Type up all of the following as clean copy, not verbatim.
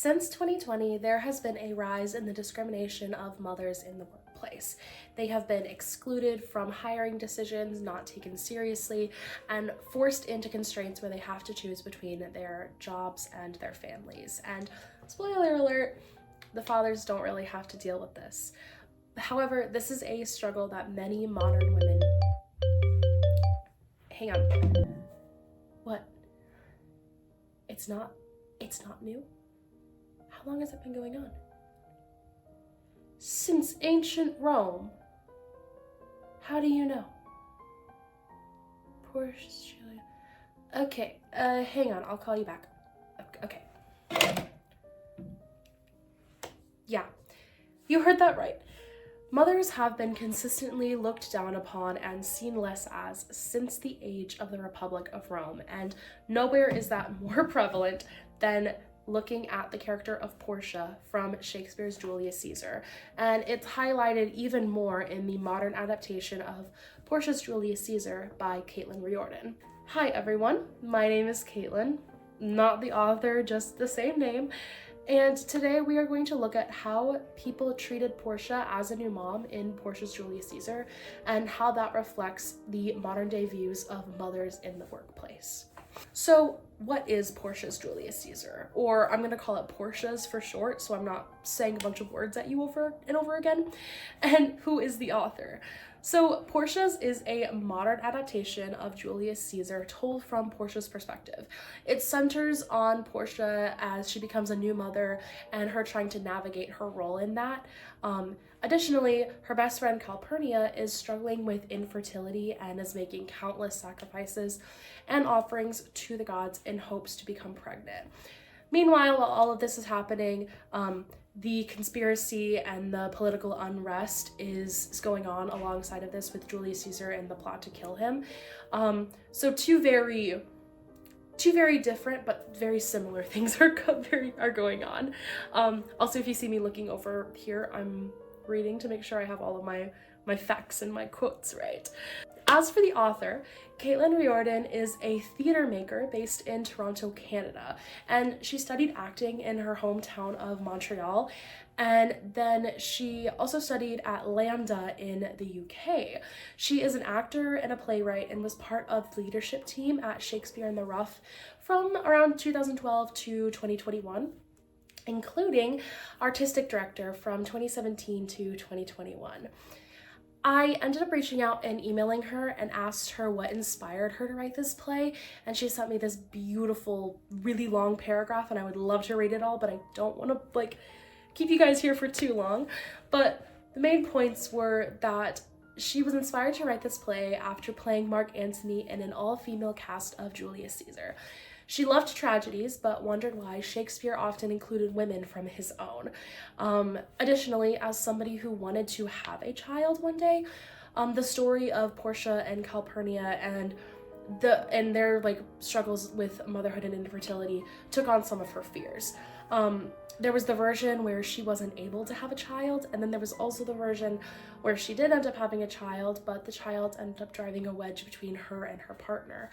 Since 2020, there has been a rise in the discrimination of mothers in the workplace. They have been excluded from hiring decisions, not taken seriously, and forced into constraints where they have to choose between their jobs and their families. And spoiler alert, the fathers don't really have to deal with this. However, this is a struggle that many modern women... Hang on. What? It's not new? How long has it been going on? Since ancient Rome. How do you know? Portia. Okay, hang on, I'll call you back. Okay. Yeah, you heard that right. Mothers have been consistently looked down upon and seen less as since the age of the Republic of Rome, and nowhere is that more prevalent than looking at the character of Portia from Shakespeare's Julius Caesar, and it's highlighted even more in the modern adaptation of Portia's Julius Caesar by Caitlin Riordan. Hi everyone, my name is Caitlin, not the author, just the same name, and today we are going to look at how people treated Portia as a new mom in Portia's Julius Caesar and how that reflects the modern day views of mothers in the workplace. So what is Portia's Julius Caesar? Or I'm gonna call it Portia's for short, so I'm not saying a bunch of words at you over and over again. And who is the author? So Portia's is a modern adaptation of Julius Caesar told from Portia's perspective. It centers on Portia as she becomes a new mother and her trying to navigate her role in that. Additionally, her best friend Calpurnia is struggling with infertility and is making countless sacrifices and offerings to the gods in hopes to become pregnant. Meanwhile, while all of this is happening, the conspiracy and the political unrest is going on alongside of this with Julius Caesar and the plot to kill him. So two very different but very similar things are going on. Also, if you see me looking over here, I'm reading to make sure I have all of my facts and my quotes right. As for the author, Caitlin Riordan is a theater maker based in Toronto, Canada, and she studied acting in her hometown of Montreal, and then she also studied at LAMDA in the UK. She is an actor and a playwright and was part of the leadership team at Shakespeare in the Rough from around 2012 to 2021. Including artistic director from 2017 to 2021. I ended up reaching out and emailing her and asked her what inspired her to write this play, and she sent me this beautiful, really long paragraph, and I would love to read it all, but I don't want to keep you guys here for too long. But the main points were that she was inspired to write this play after playing Mark Antony in an all-female cast of Julius Caesar. She loved tragedies, but wondered why Shakespeare often included women from his own. Additionally, as somebody who wanted to have a child one day, the story of Portia and Calpurnia and their struggles with motherhood and infertility took on some of her fears. There was the version where she wasn't able to have a child, and then there was also the version where she did end up having a child, but the child ended up driving a wedge between her and her partner.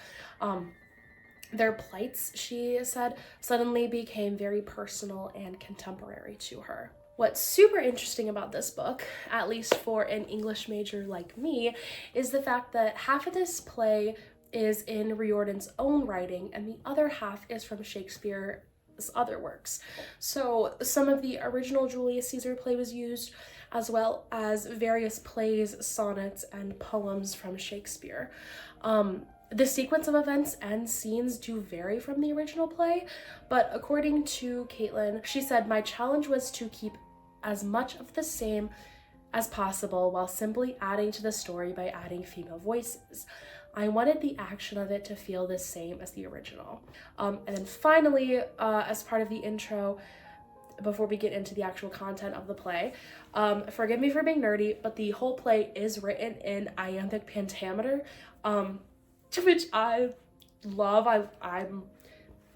Their plights, she said, suddenly became very personal and contemporary to her. What's super interesting about this book, at least for an English major like me, is the fact that half of this play is in Riordan's own writing and the other half is from Shakespeare's other works. So some of the original Julius Caesar play was used, as well as various plays, sonnets, and poems from Shakespeare. The sequence of events and scenes do vary from the original play, but according to Caitlin, she said, "My challenge was to keep as much of the same as possible while simply adding to the story by adding female voices. I wanted the action of it to feel the same as the original." And then finally, as part of the intro, before we get into the actual content of the play, forgive me for being nerdy, but the whole play is written in iambic pentameter, which I love. I'm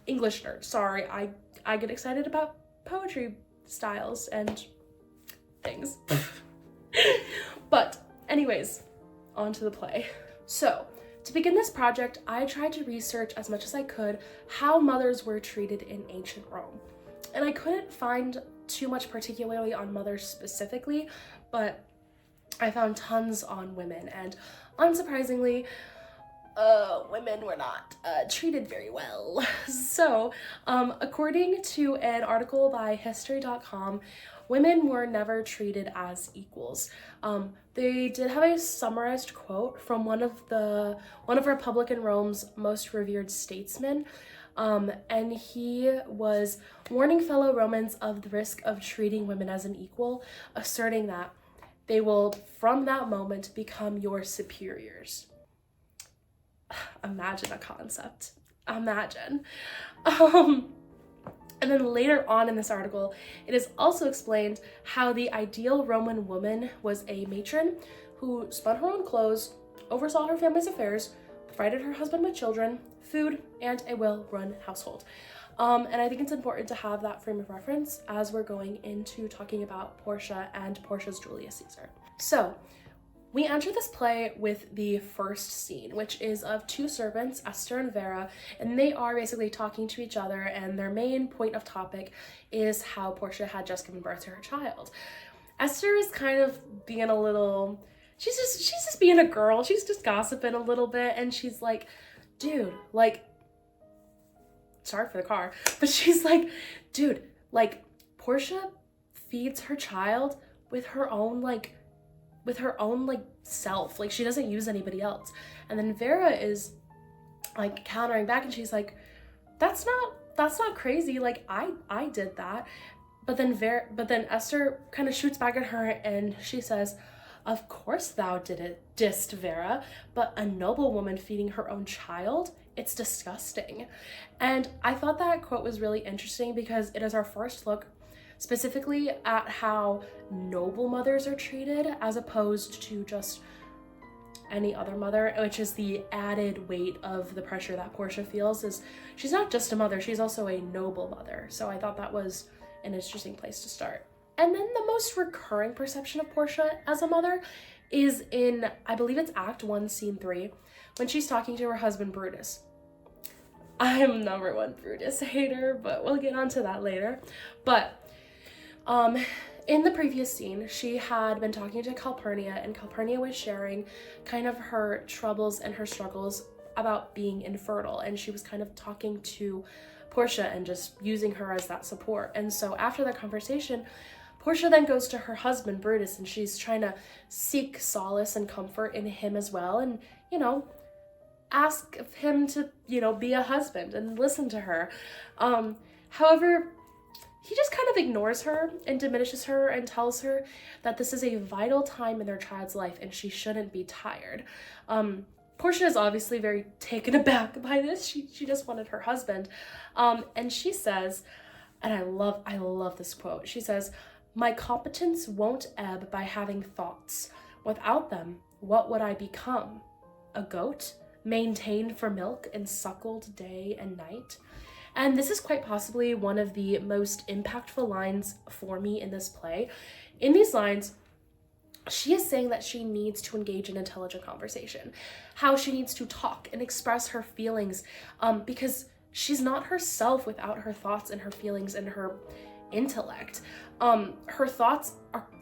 English nerd. Sorry, I get excited about poetry styles and things. But anyways, on to the play. So, to begin this project, I tried to research as much as I could how mothers were treated in ancient Rome. And I couldn't find too much particularly on mothers specifically, but I found tons on women, and unsurprisingly, women were not treated very well. So, according to an article by history.com, women were never treated as equals. They did have a summarized quote from one of Republican Rome's most revered statesmen, and he was warning fellow Romans of the risk of treating women as an equal, asserting that they will, from that moment, become your superiors. Imagine a concept. Imagine. And then later on in this article, it is also explained how the ideal Roman woman was a matron who spun her own clothes, oversaw her family's affairs, provided her husband with children, food, and a well-run household. And I think it's important to have that frame of reference as we're going into talking about Portia and Portia's Julius Caesar. So, we enter this play with the first scene, which is of two servants, Esther and Vera, and they are basically talking to each other, and their main point of topic is how Portia had just given birth to her child. Esther is kind of being a little, she's just being a girl, she's just gossiping a little bit, and she's like, dude, like, sorry for the car, but she's like, dude, like, Portia feeds her child with her own self, like she doesn't use anybody else. And then Vera is like countering back, and she's like, that's not crazy, like I did that. But then Esther kind of shoots back at her, and she says, of course thou didst, Vera, but a noble woman feeding her own child, it's disgusting. And I thought that quote was really interesting because it is our first look specifically at how noble mothers are treated as opposed to just any other mother, which is the added weight of the pressure that Portia feels. Is she's not just a mother, she's also a noble mother. So I thought that was an interesting place to start. And then the most recurring perception of Portia as a mother is in, I believe it's Act 1, Scene 3, when she's talking to her husband Brutus. I'm #1 Brutus hater, but we'll get onto that later. But in the previous scene, she had been talking to Calpurnia, and Calpurnia was sharing kind of her troubles and her struggles about being infertile, and she was kind of talking to Portia and just using her as that support. And so after that conversation, Portia then goes to her husband Brutus, and she's trying to seek solace and comfort in him as well, and, ask him to, be a husband and listen to her. However, he just kind of ignores her and diminishes her and tells her that this is a vital time in their child's life and she shouldn't be tired. Portia is obviously very taken aback by this. She just wanted her husband. And she says, and I love this quote. She says, "My competence won't ebb by having thoughts. Without them, what would I become? A goat, maintained for milk and suckled day and night?" And this is quite possibly one of the most impactful lines for me in this play. In these lines, she is saying that she needs to engage in intelligent conversation, how she needs to talk and express her feelings, because she's not herself without her thoughts and her feelings and her intellect. Her thoughts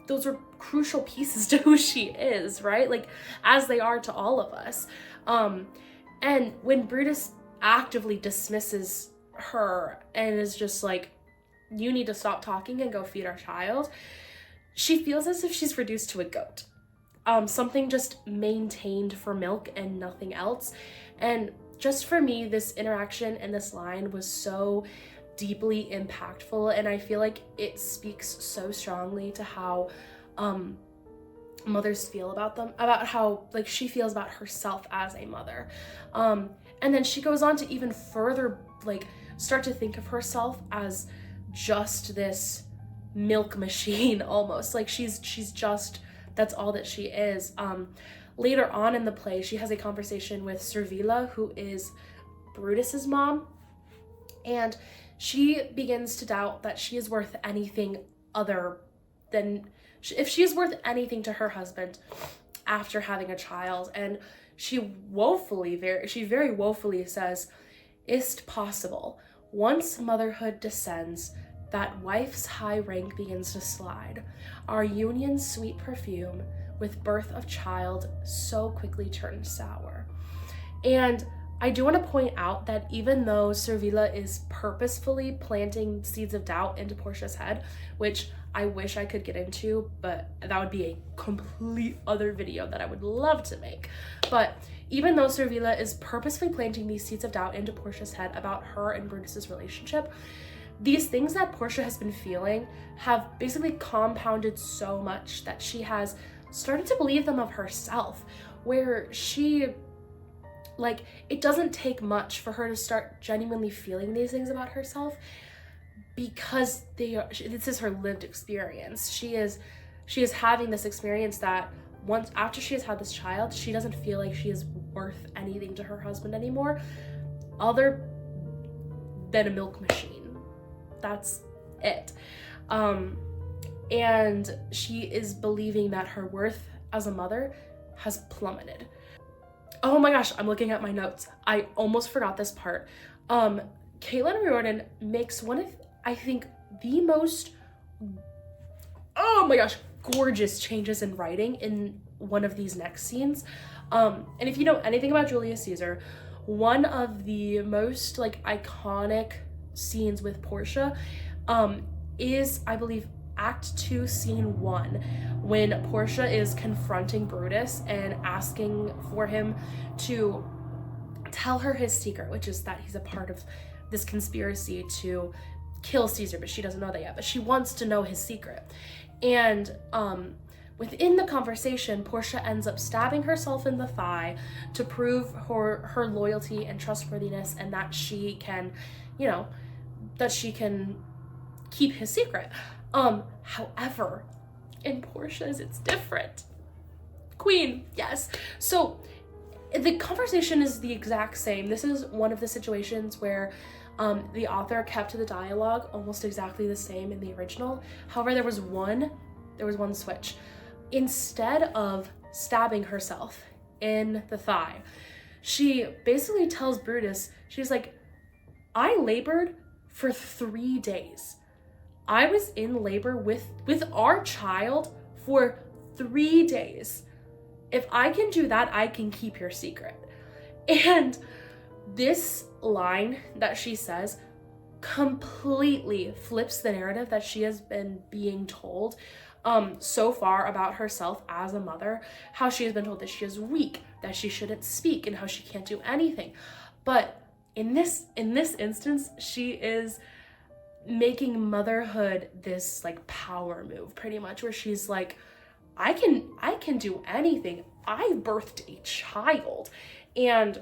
those are crucial pieces to who she is, right? Like, as they are to all of us. And when Brutus actively dismisses her and is just like, you need to stop talking and go feed our child, she feels as if she's reduced to a goat, something just maintained for milk and nothing else. And just for me, this interaction and this line was so deeply impactful, and I feel like it speaks so strongly to how mothers feel about how like she feels about herself as a mother. And then she goes on to even further like start to think of herself as just this milk machine almost. Like she's just, that's all that she is. Later on in the play, she has a conversation with Servilia, who is Brutus's mom, and she begins to doubt that she is worth anything other than, if she is worth anything to her husband after having a child. And she very woefully says, "Is't possible? Once motherhood descends, that wife's high rank begins to slide. Our union's sweet perfume, with birth of child, so quickly turns sour. And I do want to point out that even though Servila is purposefully planting seeds of doubt into Portia's head, which I wish I could get into, but that would be a complete other video that I would love to make. But even though Servila is purposefully planting these seeds of doubt into Portia's head about her and Brutus's relationship, these things that Portia has been feeling have basically compounded so much that she has started to believe them of herself, where she, like, it doesn't take much for her to start genuinely feeling these things about herself, because this is her lived experience. She is having this experience that once after she has had this child, she doesn't feel like she is worth anything to her husband anymore, other than a milk machine. That's it. And she is believing that her worth as a mother has plummeted. Oh my gosh, I'm looking at my notes. I almost forgot this part. Caitlin Riordan makes one of, I think, the most, oh my gosh, gorgeous changes in writing in one of these next scenes. And if you know anything about Julius Caesar, one of the most like iconic scenes with Portia is, I believe, Act 2, Scene 1, when Portia is confronting Brutus and asking for him to tell her his secret, which is that he's a part of this conspiracy to kill Caesar, but she doesn't know that yet, but she wants to know his secret. And within the conversation, Portia ends up stabbing herself in the thigh to prove her loyalty and trustworthiness, and that she can, you know, that she can keep his secret. However, in Portia's, it's different. Queen, yes. So the conversation is the exact same. This is one of the situations where the author kept the dialogue almost exactly the same in the original. However, there was one switch. Instead of stabbing herself in the thigh, she basically tells Brutus, she's like, I labored for 3 days. I was in labor with our child for 3 days. If I can do that, I can keep your secret. And this line that she says completely flips the narrative that she has been being told so far about herself as a mother, how she has been told that she is weak, that she shouldn't speak, and how she can't do anything. But in this instance, she is making motherhood this like power move, pretty much, where she's like, I can do anything. I birthed a child. And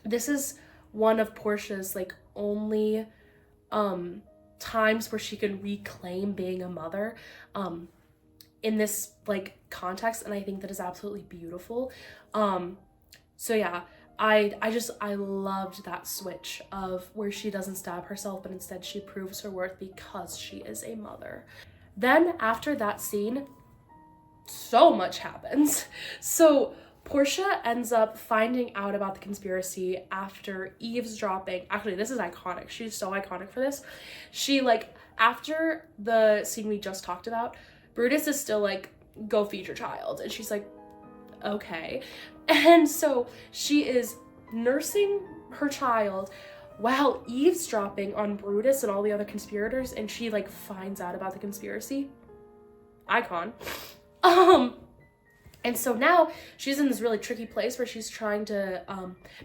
this is one of Portia's like only times where she can reclaim being a mother in this like context, and I think that is absolutely beautiful. So yeah, I loved that switch of where she doesn't stab herself, but instead she proves her worth because she is a mother. Then after that scene, so much happens. So Portia ends up finding out about the conspiracy after eavesdropping. Actually, this is iconic. She's so iconic for this. She, like, after the scene we just talked about, Brutus is still like, go feed your child. And she's like, okay. And so she is nursing her child while eavesdropping on Brutus and all the other conspirators, and she like finds out about the conspiracy. Icon. And so now she's in this really tricky place where she's trying to,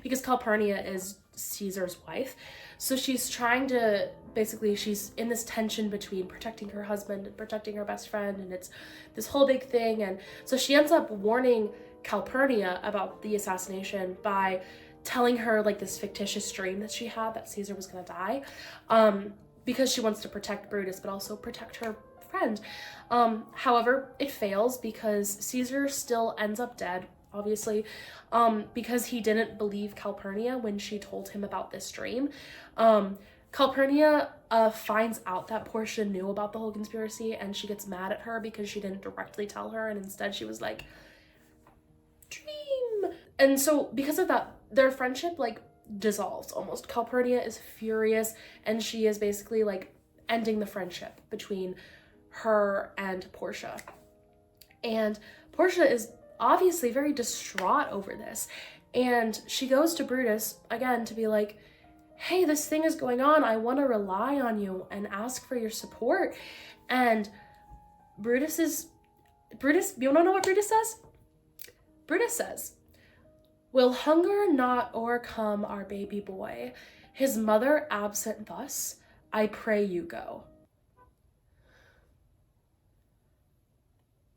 because Calpurnia is Caesar's wife, so she's trying to, basically she's in this tension between protecting her husband and protecting her best friend, and it's this whole big thing. And so she ends up warning Calpurnia about the assassination by telling her like this fictitious dream that she had that Caesar was gonna die, because she wants to protect Brutus but also protect her friend. However, it fails because Caesar still ends up dead, obviously, because he didn't believe Calpurnia when she told him about this dream. Calpurnia finds out that Portia knew about the whole conspiracy, and she gets mad at her because she didn't directly tell her, and instead she was like, dream. And so because of that, their friendship like dissolves almost. Calpurnia is furious, and she is basically like ending the friendship between her and Portia. And Portia is obviously very distraught over this. And she goes to Brutus again to be like, hey, this thing is going on. I want to rely on you and ask for your support. And Brutus, you want to know what Brutus says? Brutus says, will hunger not o'ercome our baby boy, his mother absent thus, I pray you go.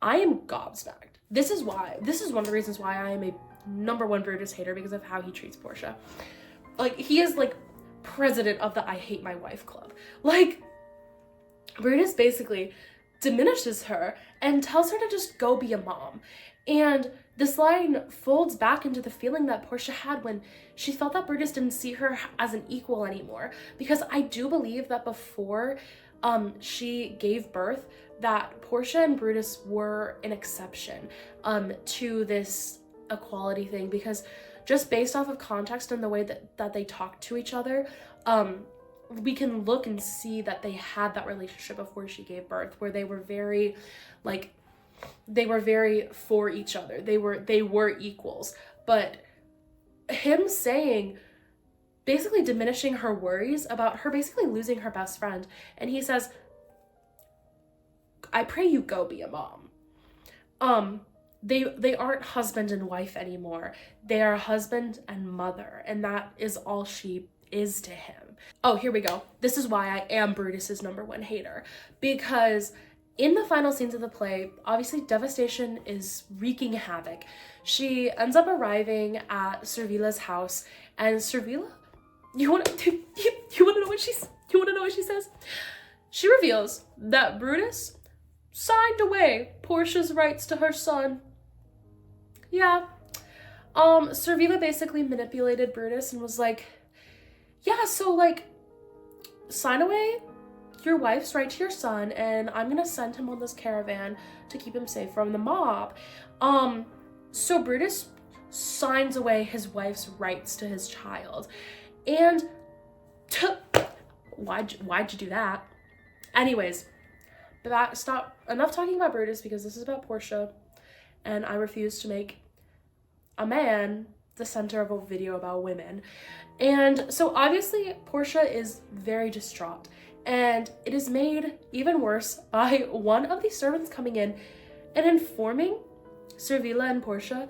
I am gobsmacked. This is one of the reasons why I am a #1 Brutus hater, because of how he treats Portia. Like, he is like president of the I hate my wife club. Like, Brutus basically diminishes her and tells her to just go be a mom. And this line folds back into the feeling that Portia had when she felt that Brutus didn't see her as an equal anymore. Because I do believe that before she gave birth, that Portia and Brutus were an exception to this equality thing, because just based off of context and the way that they talked to each other, we can look and see that they had that relationship before she gave birth, where they were very for each other. They were equals. But him saying, basically diminishing her worries about her basically losing her best friend, and he says, I pray you go be a mom. They aren't husband and wife anymore. They are husband and mother, and that is all she is to him. Oh, here we go. This is why I am Brutus's #1 hater, because in the final scenes of the play, obviously devastation is wreaking havoc. She ends up arriving at Servila's house, and Servila, you want to know what she says? She reveals that Brutus signed away Portia's rights to her son. Yeah. Servila basically manipulated Brutus and was like, yeah, so like, sign away your wife's right to your son, and I'm gonna send him on this caravan to keep him safe from the mob. So Brutus signs away his wife's rights to his child. And why'd you do that? Anyways, stop. Enough talking about Brutus, because this is about Portia, and I refuse to make a man the center of a video about women. And so obviously Portia is very distraught, and it is made even worse by one of the servants coming in and informing Servila and Portia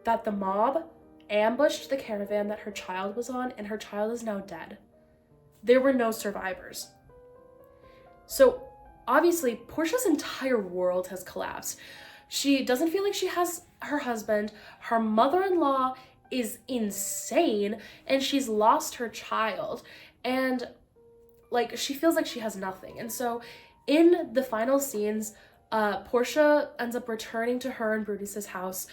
that the mob ambushed the caravan that her child was on, and her child is now dead. There were no survivors. So obviously Portia's entire world has collapsed. She doesn't feel like she has her husband. Her mother-in-law is insane, and she's lost her child, and like, she feels like she has nothing. And so in the final scenes, Portia ends up returning to her and Brutus's house,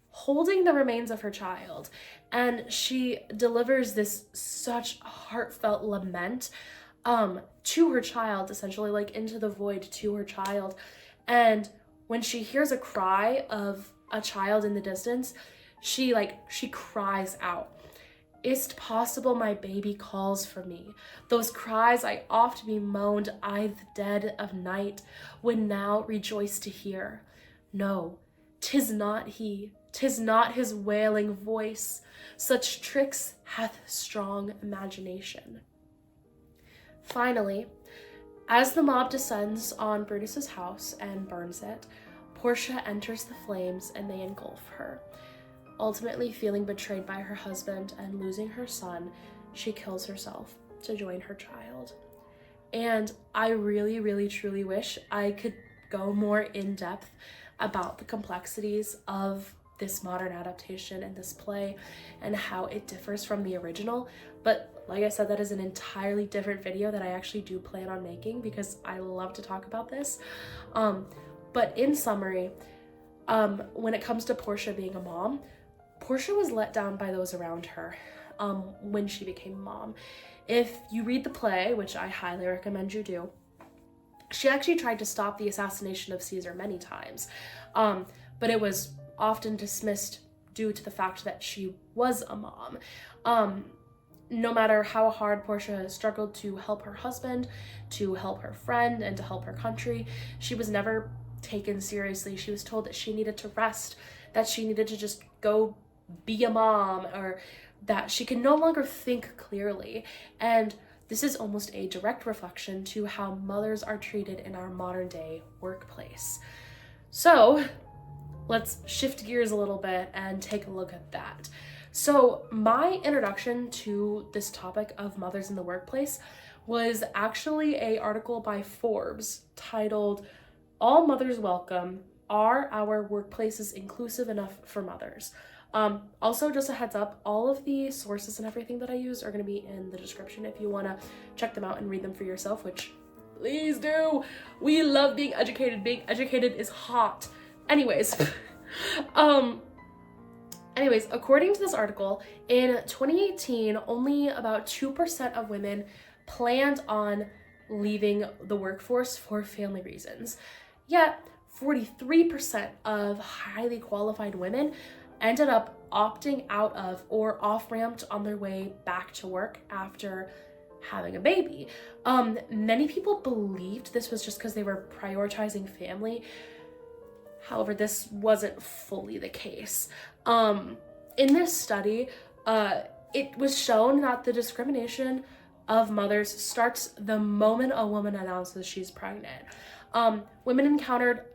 holding the remains of her child, and she delivers this such heartfelt lament to her child, essentially, like into the void to her child. And when she hears a cry of a child in the distance, she cries out, "Is't possible my baby calls for me? Those cries I oft bemoaned, I the dead of night, would now rejoice to hear. No, 'tis not he, 'tis not his wailing voice, such tricks hath strong imagination." Finally, as the mob descends on Brutus's house and burns it, Portia enters the flames and they engulf her. Ultimately feeling betrayed by her husband and losing her son, she kills herself to join her child. And I really, really, truly wish I could go more in depth about the complexities of this modern adaptation and this play and how it differs from the original. But like I said, that is an entirely different video that I actually do plan on making, because I love to talk about this. But in summary, when it comes to Portia being a mom, Portia was let down by those around her when she became a mom. If you read the play, which I highly recommend you do, she actually tried to stop the assassination of Caesar many times, but it was often dismissed due to the fact that she was a mom. no matter how hard Portia has struggled to help her husband, to help her friend, and to help her country, she was never taken seriously. She was told that she needed to rest, that she needed to just go be a mom, or that she can no longer think clearly. And this is almost a direct reflection to how mothers are treated in our modern day workplace. So let's shift gears a little bit and take a look at that. So my introduction to this topic of mothers in the workplace was actually an article by Forbes titled, "All Mothers Welcome, Are Our Workplaces Inclusive Enough for Mothers?" Also, just a heads up, all of the sources and everything that I use are going to be in the description if you want to check them out and read them for yourself, which please do. We love being educated. Being educated is hot. Anyways, according to this article, in 2018, only about 2% of women planned on leaving the workforce for family reasons. Yet, 43% of highly qualified women ended up opting out of or off-ramped on their way back to work after having a baby. Many people believed this was just because they were prioritizing family. However, this wasn't fully the case. In this study, it was shown that the discrimination of mothers starts the moment a woman announces she's pregnant. Women encountered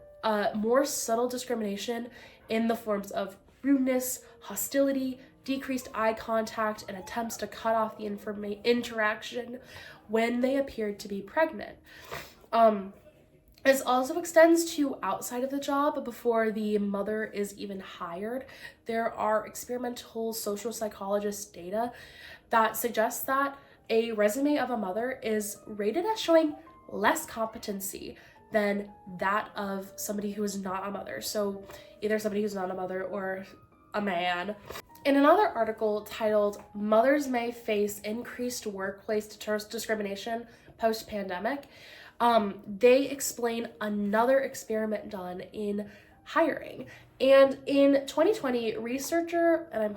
more subtle discrimination in the forms of rudeness, hostility, decreased eye contact, and attempts to cut off the interaction when they appeared to be pregnant. This also extends to outside of the job before the mother is even hired. There are experimental social psychologist data that suggests that a resume of a mother is rated as showing less competency than that of somebody who is not a mother. So either somebody who's not a mother or a man. In another article titled "Mothers May Face Increased Workplace Discrimination Post-Pandemic," they explain another experiment done in hiring. And in 2020, researcher, and I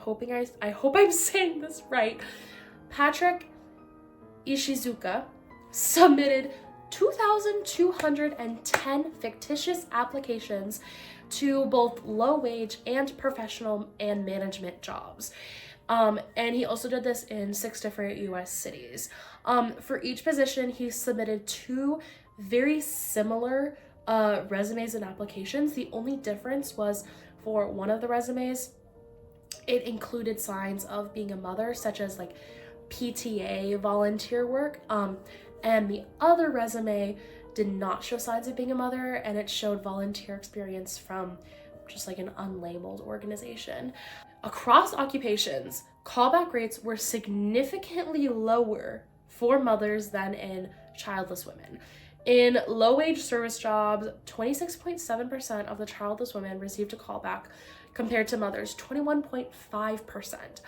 hope I'm saying this right, Patrick Ishizuka submitted 2,210 fictitious applications to both low-wage and professional and management jobs. And he also did this in 6 different US cities. For each position, he submitted 2 very similar resumes and applications. The only difference was for one of the resumes, it included signs of being a mother, such as like PTA volunteer work. And the other resume did not show signs of being a mother, and it showed volunteer experience from just like an unlabeled organization. Across occupations, callback rates were significantly lower for mothers than in childless women. In low-wage service jobs, 26.7% of the childless women received a callback, compared to mothers, 21.5%.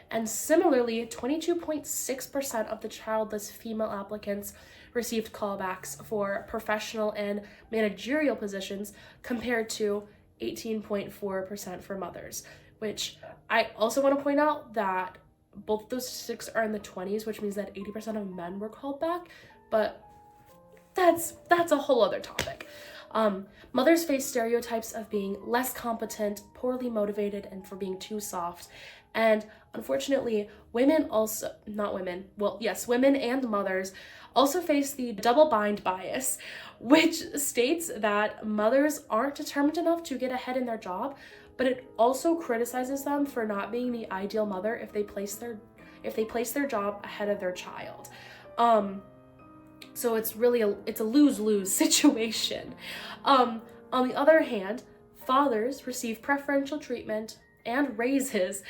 And similarly, 22.6% of the childless female applicants received callbacks for professional and managerial positions, compared to 18.4% for mothers, which I also want to point out that both those statistics are in the 20s, which means that 80% of men were called back, but that's a whole other topic. Mothers face stereotypes of being less competent, poorly motivated, and for being too soft. And unfortunately, women and mothers also face the double bind bias, which states that mothers aren't determined enough to get ahead in their job, but it also criticizes them for not being the ideal mother if they place their job ahead of their child. So it's a lose-lose situation. On the other hand, fathers receive preferential treatment and raises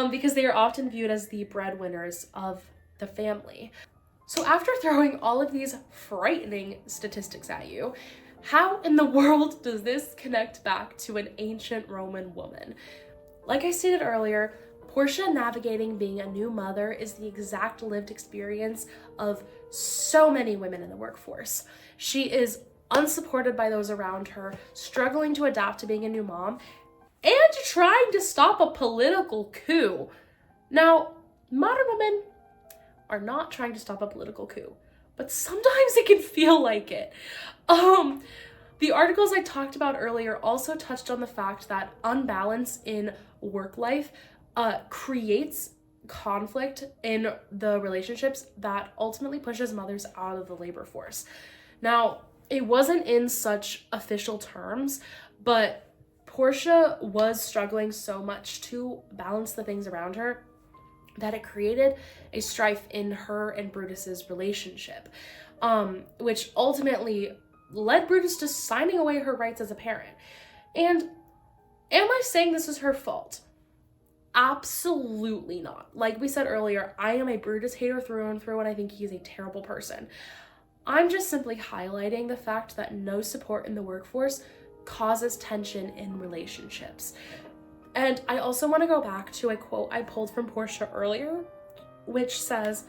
because they are often viewed as the breadwinners of the family. So after throwing all of these frightening statistics at you, how in the world does this connect back to an ancient Roman woman? Like I stated earlier, Portia navigating being a new mother is the exact lived experience of so many women in the workforce. She is unsupported by those around her, struggling to adapt to being a new mom, and trying to stop a political coup. Now, modern women, are not trying to stop a political coup, but sometimes it can feel like it. The articles I talked about earlier also touched on the fact that unbalance in work life creates conflict in the relationships that ultimately pushes mothers out of the labor force. Now, it wasn't in such official terms, but Portia was struggling so much to balance the things around her that it created a strife in her and Brutus's relationship, which ultimately led Brutus to signing away her rights as a parent. And am I saying this is her fault? Absolutely not. Like we said earlier, I am a Brutus hater through and through, and I think he's a terrible person. I'm just simply highlighting the fact that no support in the workforce causes tension in relationships. And I also want to go back to a quote I pulled from Portia earlier, which says,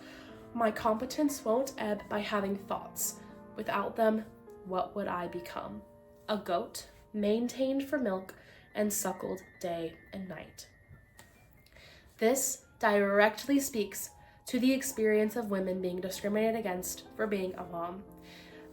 "My competence won't ebb by having thoughts. Without them, what would I become? A goat, maintained for milk and suckled day and night." This directly speaks to the experience of women being discriminated against for being a mom.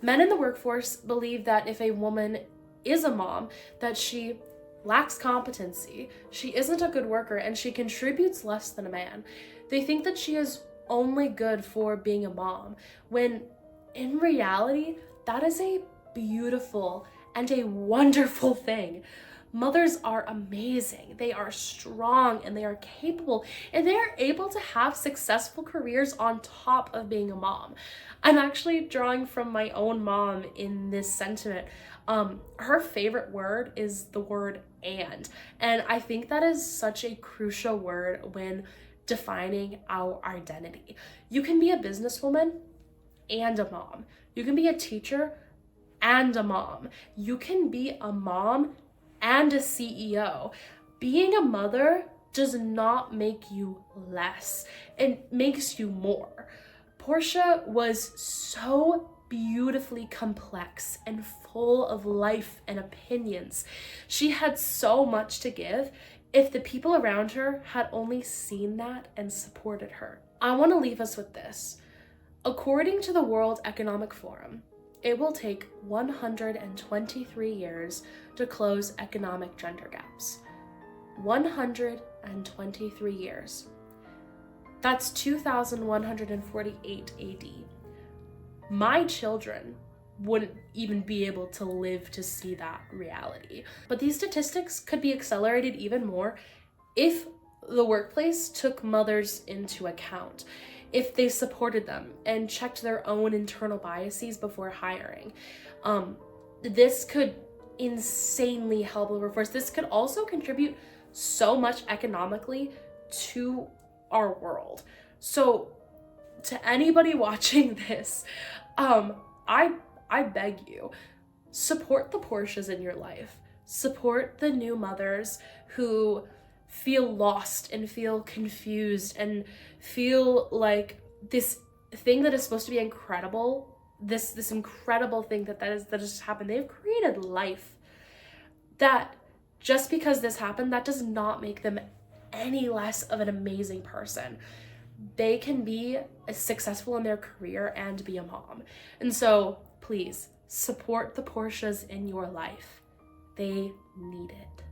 Men in the workforce believe that if a woman is a mom, that she lacks competency, she isn't a good worker, and she contributes less than a man. They think that she is only good for being a mom, when in reality, that is a beautiful and a wonderful thing. Mothers are amazing. They are strong and they are capable, and they are able to have successful careers on top of being a mom. I'm actually drawing from my own mom in this sentiment. Her favorite word is the word and I think that is such a crucial word when defining our identity. You can be a businesswoman and a mom. You can be a teacher and a mom. You can be a mom and a CEO. Being a mother does not make you less. It makes you more. Portia was so beautifully complex and full of life and opinions. She had so much to give if the people around her had only seen that and supported her. I want to leave us with this. According to the World Economic Forum, it will take 123 years to close economic gender gaps. 123 years. That's 2148 AD. My children wouldn't even be able to live to see that reality. But these statistics could be accelerated even more if the workplace took mothers into account, if they supported them and checked their own internal biases before hiring. This could insanely help the workforce. This could also contribute so much economically to our world. So to anybody watching this, I beg you, support the Portias in your life. Support the new mothers who feel lost and feel confused and feel like this thing that is supposed to be incredible, this incredible thing that has just happened. They've created life. That just because this happened, that does not make them any less of an amazing person. They can be successful in their career and be a mom. And so please support the Portias in your life. They need it.